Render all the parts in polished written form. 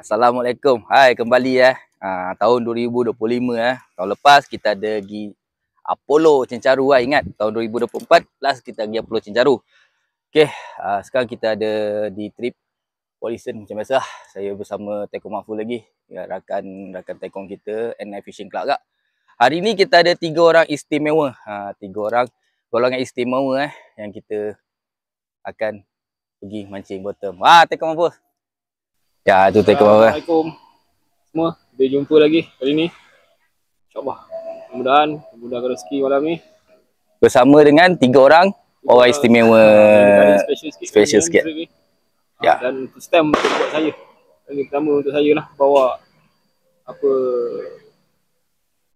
Assalamualaikum. Hai, kembali tahun 2025 Tahun lepas kita ada pergi Apollo Cencaru ingat tahun 2024 last kita pergi Apollo Cencaru. Okey, sekarang kita ada di trip Polisen macam biasa. Saya bersama Tekong Mahfuz lagi, rakan Tekong kita NI Fishing Club kak. Hari ni kita ada 3 orang istimewa. 3 orang golongan istimewa yang kita akan pergi mancing bottom. Tekong Mahfuz. Ya, tu Tekong Mahfuz. Assalamualaikum semua. Kita jumpa lagi kali ni. InsyaAllah. Mudah-mudahan rezeki malam ni. Bersama dengan 3 orang istimewa. Special sikit. Ya. Dan first time buat saya. Kali pertama untuk saya lah bawa apa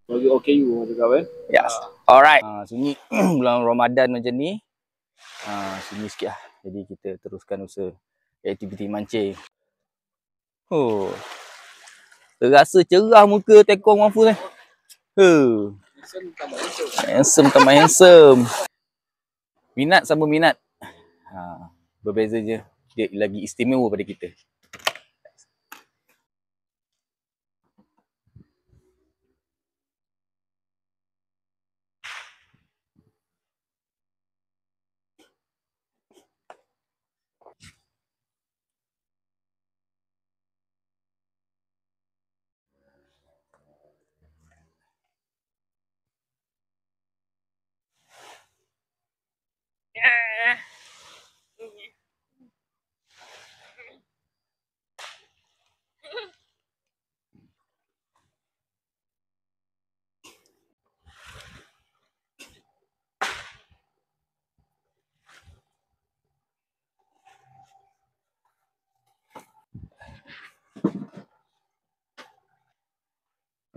bagi OKU macam kan. Yes. Alright. Sunyi bulan Ramadan macam ni. Sunyi sikit lah. Jadi kita teruskan usaha aktiviti mancing. Terasa cerah muka Tekong Mahfuz Handsome tambah handsome. Minat sama minat. Berbeza je. Dia lagi istimewa pada kita.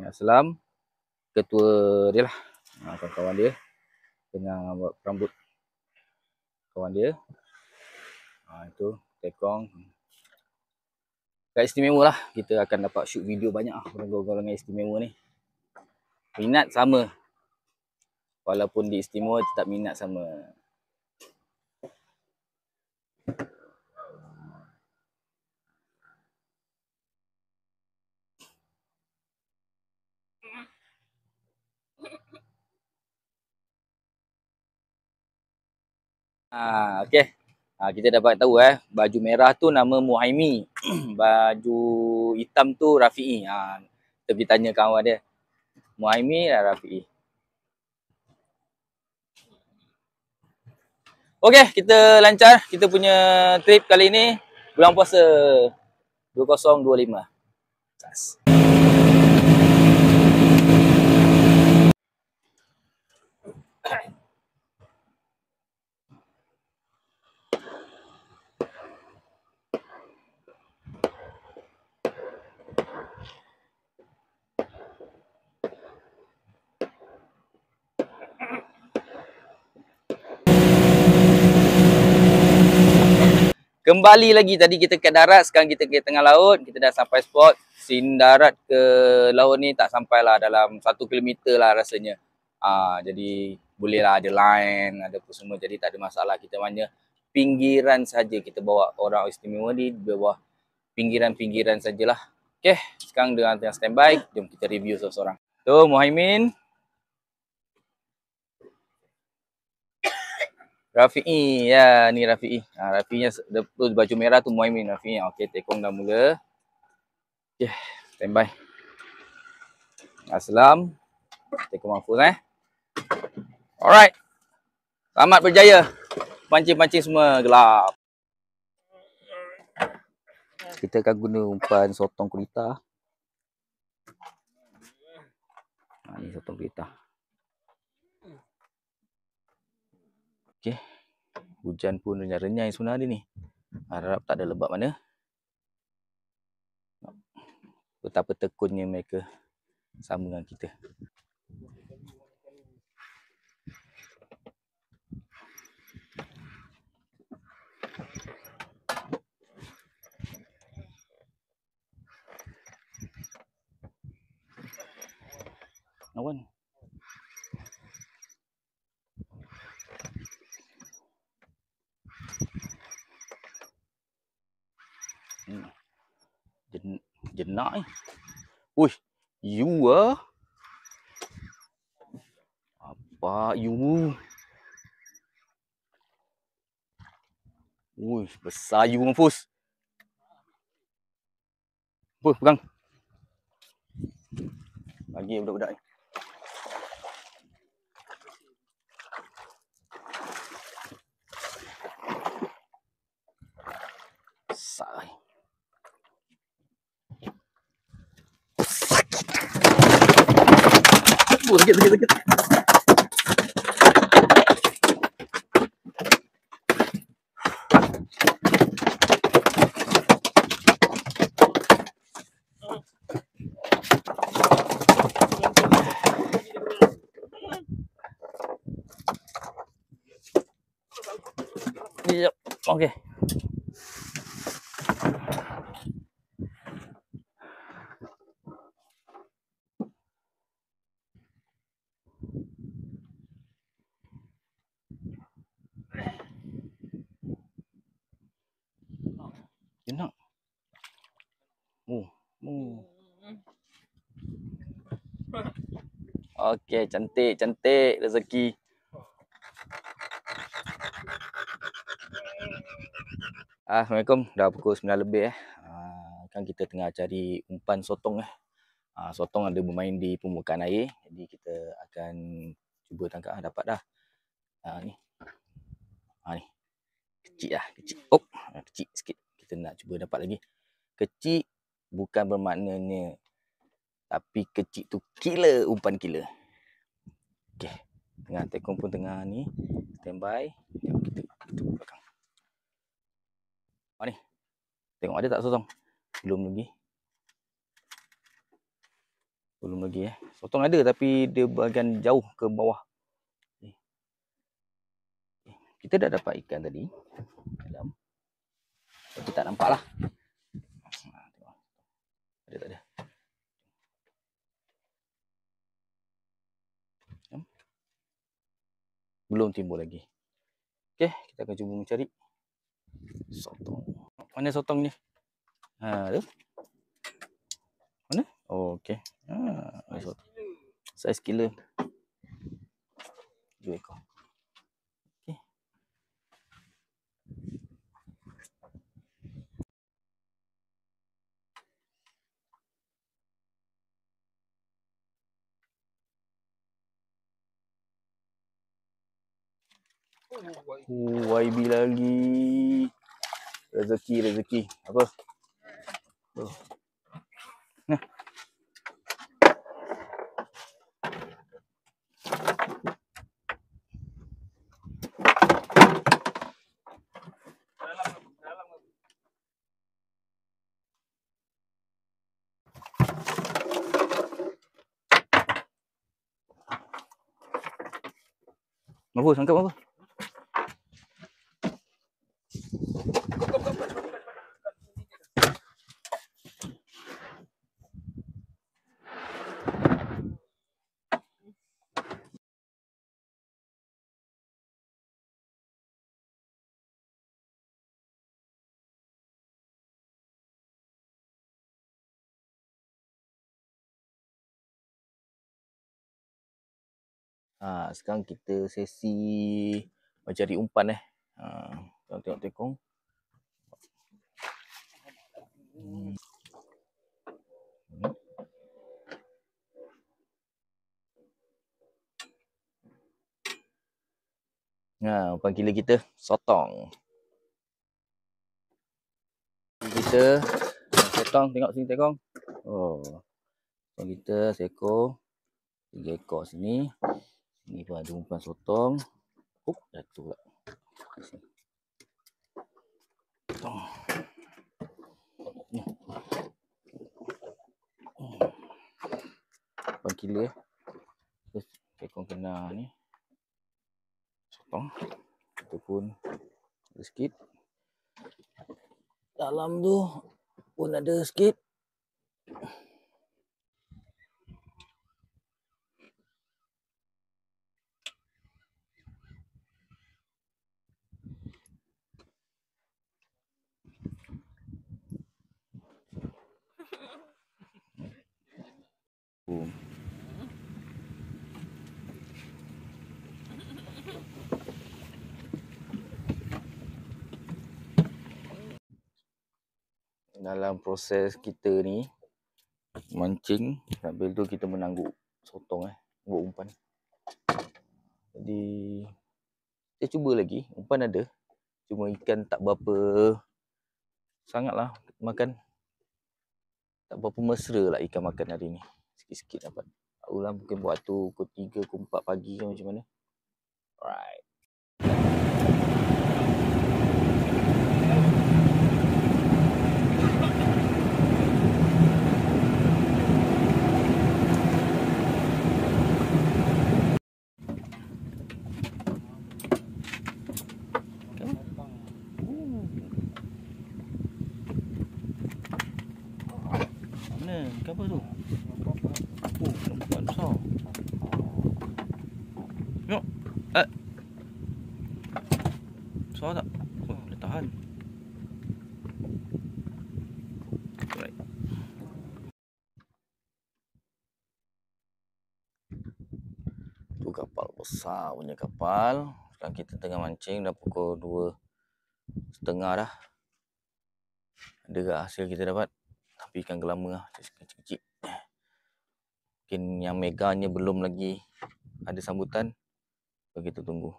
Aslam, ketua dia lah, kawan dia tengah buat rambut kawan dia. Itu Tekong. Kat istimewa lah, kita akan dapat shoot video banyak golongan istimewa ni. Minat sama, walaupun di istimewa tetap minat sama. Okey. Kita dapat tahu baju merah tu nama Muhaimi. Baju hitam tu Rafi'i. Kita pergi tanya kawan dia. Muhaimi dan Rafi'i. Okey, kita lancar kita punya trip kali ni bulan puasa 2025. Kembali lagi, tadi kita kat darat, sekarang kita ke tengah laut. Kita dah sampai spot. Sin darat ke laut ni tak sampailah dalam 1 kilometer lah rasanya. Jadi bolehlah ada line, ada apa semua. Jadi tak ada masalah. Kita hanya pinggiran saja. Kita bawa orang istimewa di bawah pinggiran-pinggiran sajalah. Okey, sekarang dengan tengah standby. Jom kita review seorang-seorang. Tu Muhaimin. Rafi'i, ya ni Rafi'i. Rafi'inya baju merah tu Muhaimin Rafi'i. Okey, Tekong dah mula. Okey, standby. Aslam, Tekong Mahfuz Alright. Selamat berjaya. Pancing-pancing semua gelap. Kita akan guna umpan sotong gurita. Ni sotong gurita. Okey. Hujan pun renyai-renyai sebenarnya ni. Harap tak ada lebat mana. Betapa tekunnya mereka sama dengan kita. Awan. jenak ni. Uish, you ah. Apa you? Uish, besar you mampus. Apa, pegang. Bagi budak-budak ni. Besar ni. Oh, sakit. Yep. Okey. Jenak. Oh. Okey, cantik rezeki. Assalamualaikum. Dah pukul 9 lebih kan kita tengah cari umpan sotong sotong ada bermain di permukaan air. Jadi kita akan cuba tangkap dapat dah. Ni. Ni. Kecil. Oh, kecil sikit. Kita nak cuba dapat lagi. Kecil bukan bermaknanya tapi kecil tu killer, umpan killer. Okey. Tengah tekong pun tengah ni. Standby. Kita belakang. Ni. Tengok ada tak sotong? Belum lagi Sotong ada tapi dia bahagian jauh ke bawah. Kita dah dapat ikan tadi dalam. Tapi tak nampak lah. Ada tak ada? Belum timbul lagi. Okey, kita akan cuba mencari sotong. Mana sotong ni? Ada. Mana? Oh, okey. Saiz killer. 2 ekor. Okey. YB lagi. Rezeki. Apa? Nah. Mampus, angkat apa? Sekarang kita sesi mencari umpan tengok tekong. Umpan killer kita sotong. Kita sotong, tengok sini tekong. Oh. Sotong kita seekor. 3 ekor sini. Sini pun ada umpan sotong. Jatuh pula. Sotong. Umpan killer. Tekong kena ni. Sotong. Itu pun ada sikit. Dalam tu pun ada sikit. dalam proses kita ni mancing, sambil tu kita menangguk sotong buat umpan. Jadi kita cuba lagi, umpan ada, cuma ikan tak berapa sangatlah makan. Tak berapa mesra lah ikan makan hari ni. Sikit-sikit dapat. Tahulah mungkin buat tu pukul 3, pukul 4 pagi ke macam mana. Alright. Mana? Ikan apa tu? Oh, nampak besar. Tengok. Besar tak? Oh, dah tahan. Alright. Tu kapal besar punya kapal. Sekarang kita tengah mancing, dah pukul 2:30 dah. Ada ke hasil kita dapat? Tapi ikan gelama lah, kecil-kecil. Mungkin yang meganya belum lagi ada sambutan. So, kita tunggu.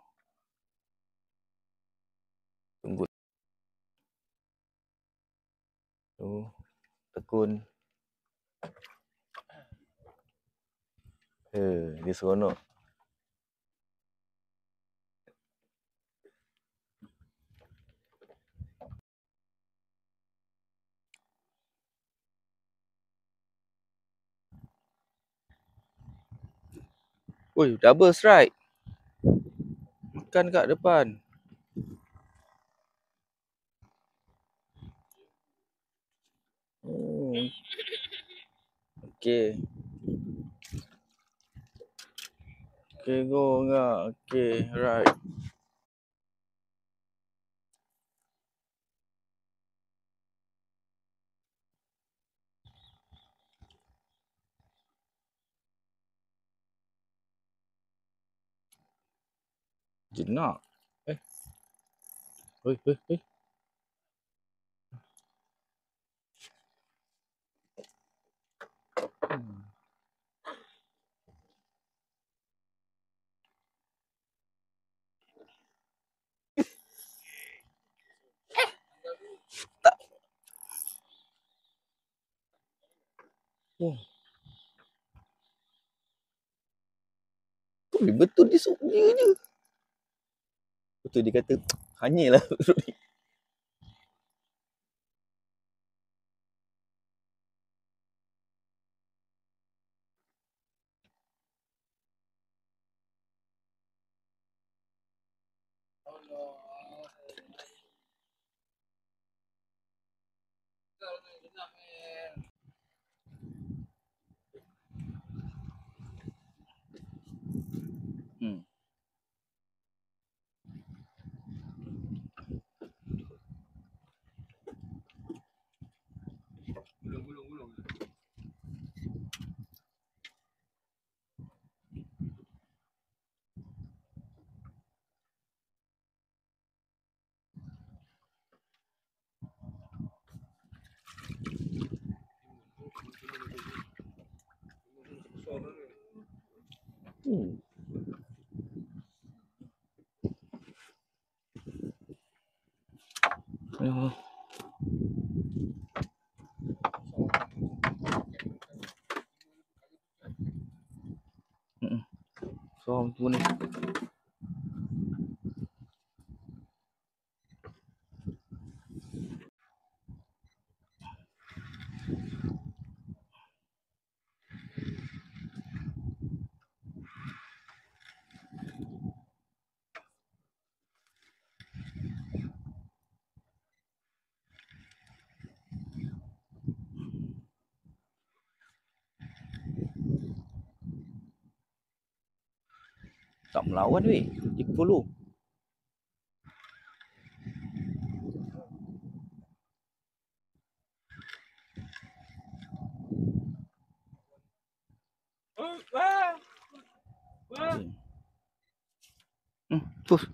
Tu, tekun. Dia seronok. Oi, double strike. Makan kat depan. Okey. Okey, go enggak. Okey, right. Jenak. Oi. Tak. Betul dia je. Betul dia kata hanyalah. Gulung. So, tu ni. Tak melawan weh. Dia follow. Push.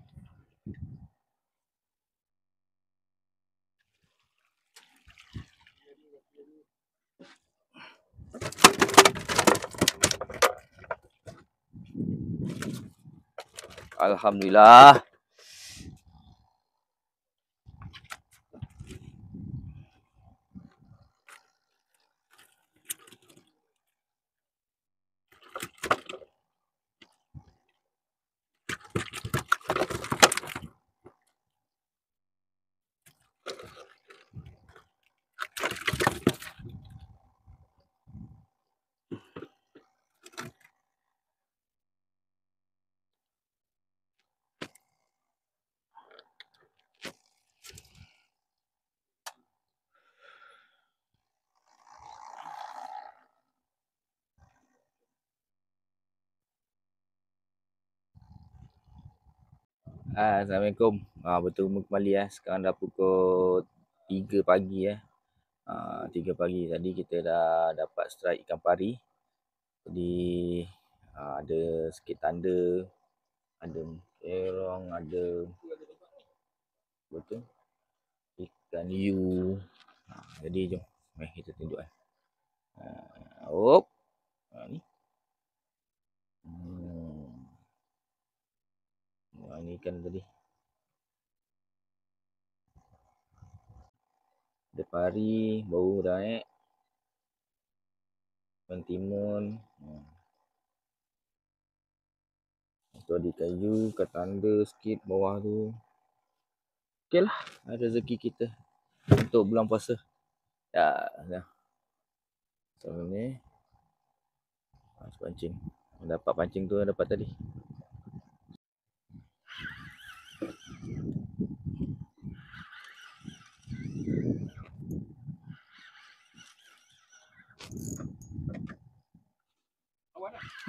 Alhamdulillah. Assalamualaikum. Bertemu kembali Sekarang dah pukul 3 pagi 3 pagi tadi kita dah dapat strike ikan pari. Jadi ada sikit tanda, ada kerong, ada betul ikan hiu. Jadi jom mari kita tunjuk ni. Ni ikan tadi. Ada pari, bau dah ikan timun. Tu ada kayu, kat tanda sikit bawah tu. Okey lah, rezeki kita untuk bulan puasa. Dah. So ni pancing. Dapat pancing tu dapat tadi.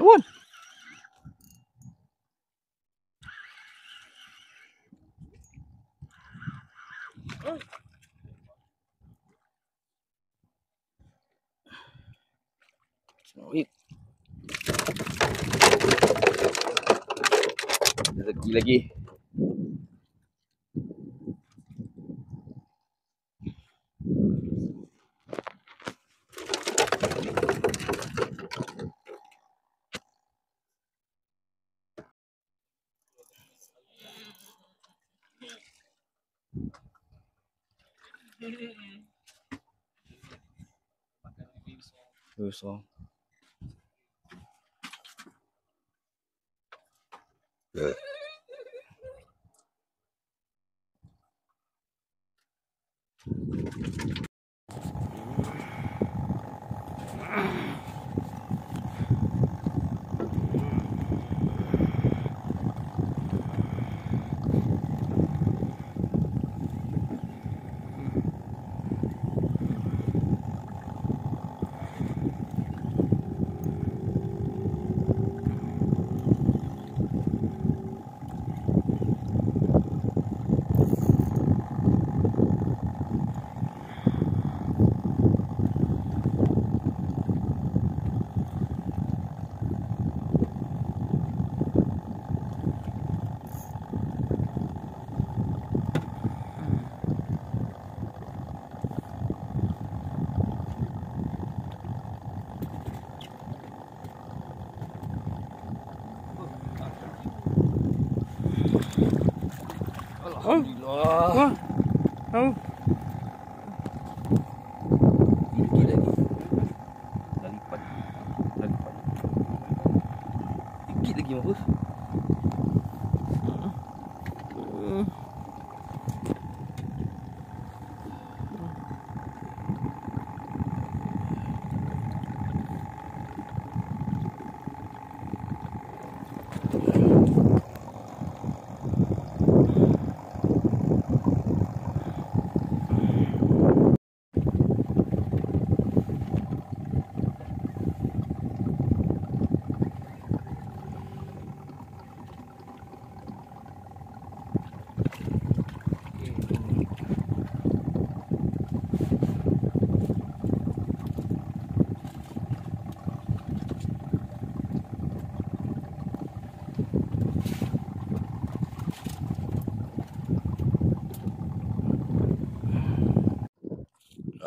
Awan. Rezeki lagi. So. Alhamdulillah. Sikit lagi. Dah lipat. Sikit lagi mampus.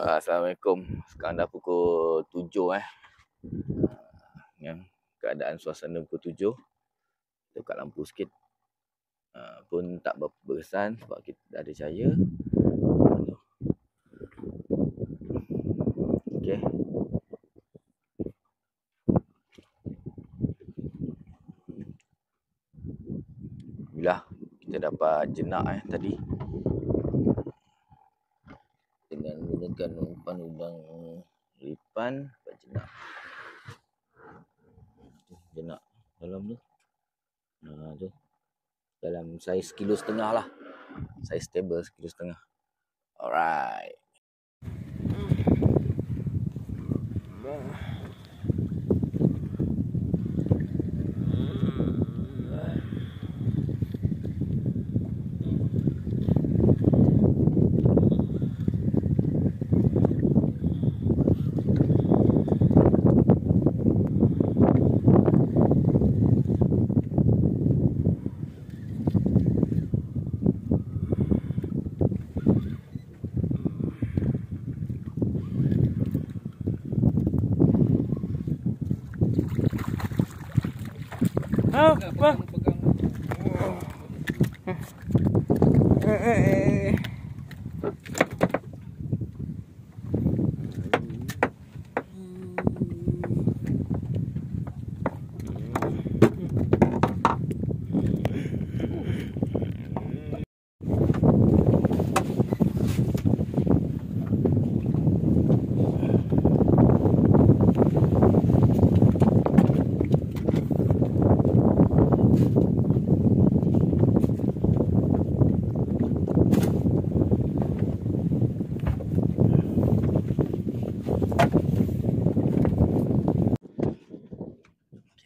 Assalamualaikum. Sekarang dah pukul 7 Yang keadaan suasana pukul 7. Kita buka lampu sikit. pun tak berkesan sebab kita dah ada cahaya. Okey. Alhamdulillah kita dapat jenak tadi dengan menggunakan umpan udang lipan, dapat jenak dalam tu. Tu dalam saiz 1,5 kilo lah. Saiz stable 1,5 kilo. Alright. Apa?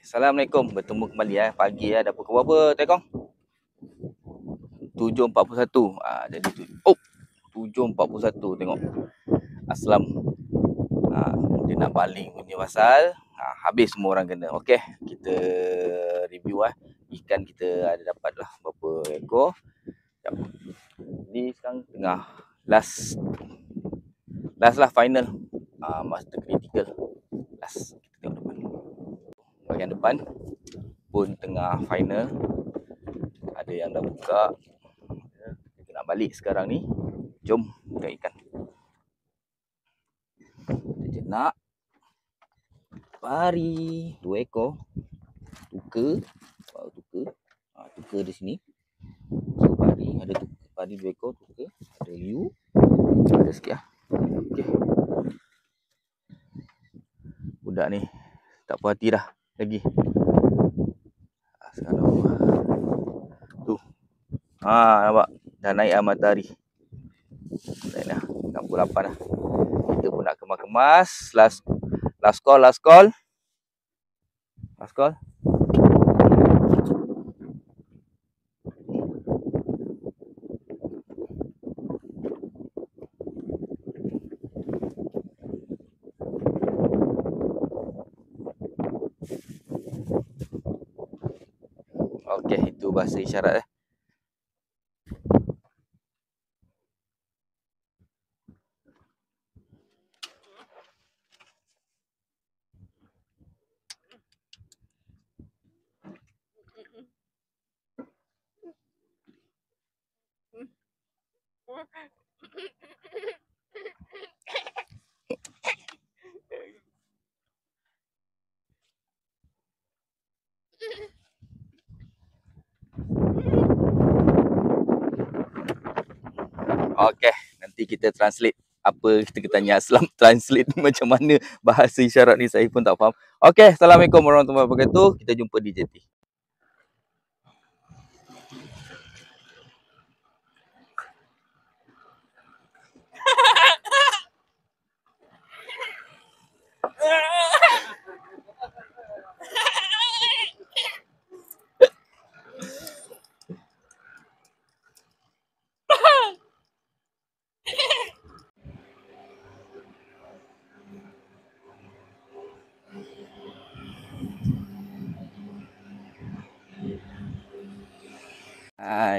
Assalamualaikum, bertemu kembali pagi dah pukul berapa Tekong? 7.41. Jadi 7.41 tengok. Aslam. Dia nak baling punya pasal. Habis semua orang kena. Okey, kita review ikan kita ada dapat lah berapa ekor. Jadi sekarang tengah last lah, final. Master critical. Last. Kita tengok depan. Bahagian depan pun tengah final. Ada yang dah buka. Kita nak balik sekarang ni. Jom buka ikan. Kita jenak pari 2 ekor. Tuka. Tuka di sini. Pari ada tuka, pari 2 ekor tuka. Ada liu. Ada sikit lah. Okey. Budak ni tak puas hati dah lagi. Sekarang tu. Nampak dah naik matahari. Naik dah 68 dah. Kita pun nak kemas-kemas. Last call. Okey, itu bahasa isyarat Okey, nanti kita translate apa kita tanya Aslam translate macam mana bahasa isyarat ni, saya pun tak faham. Okey, Assalamualaikum warahmatullahi wabarakatuh. Kita jumpa di JT.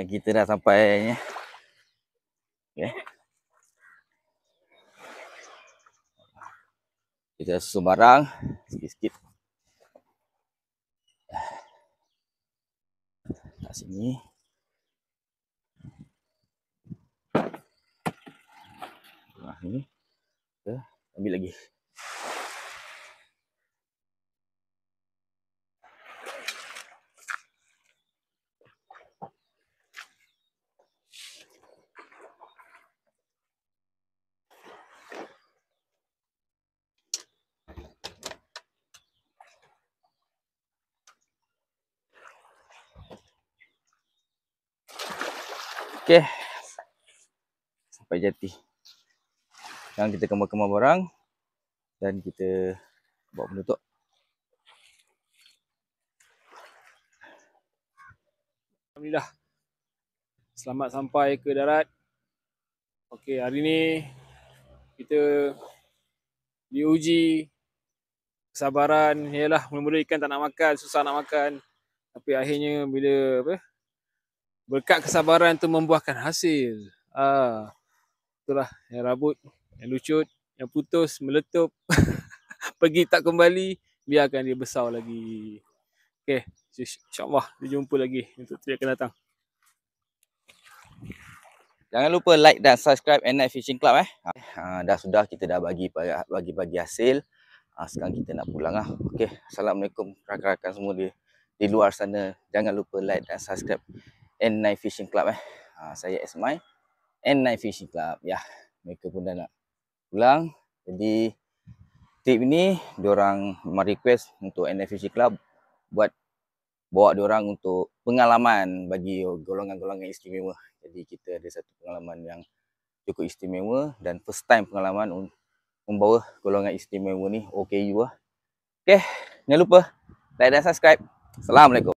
Kita dah sampai. Okay. Kita susun barang sikit-sikit. Kat sini. Ini. Okay. Ambil lagi. Okey. Sampai jati. Sekarang kita kemar-kemar barang dan kita bawa penutup. Alhamdulillah. Selamat sampai ke darat. Okey, hari ni kita diuji kesabaran. Yalah, mula-mula ikan tak nak makan, susah nak makan. Tapi akhirnya bila berkat kesabaran tu membuahkan hasil. Itulah yang rabut, yang lucut, yang putus, meletup, pergi tak kembali, biarkan dia besar lagi. Okey, insyaAllah dia jumpa lagi untuk trip akan datang. Jangan lupa like dan subscribe N9 Fishing Club dah sudah, kita dah bagi hasil. Sekarang kita nak pulang lah. Okey, assalamualaikum rakan-rakan semua di luar sana. Jangan lupa like dan subscribe N9 Fishing Club Saya Ismail, N9 Fishing Club. Ya, mereka pun dah nak pulang. Jadi tip ni diorang request untuk N9 Fishing Club buat bawa diorang untuk pengalaman bagi golongan-golongan istimewa. Jadi kita ada satu pengalaman yang cukup istimewa dan first time pengalaman membawa golongan istimewa ni OKU Okey, jangan lupa like dan subscribe. Assalamualaikum.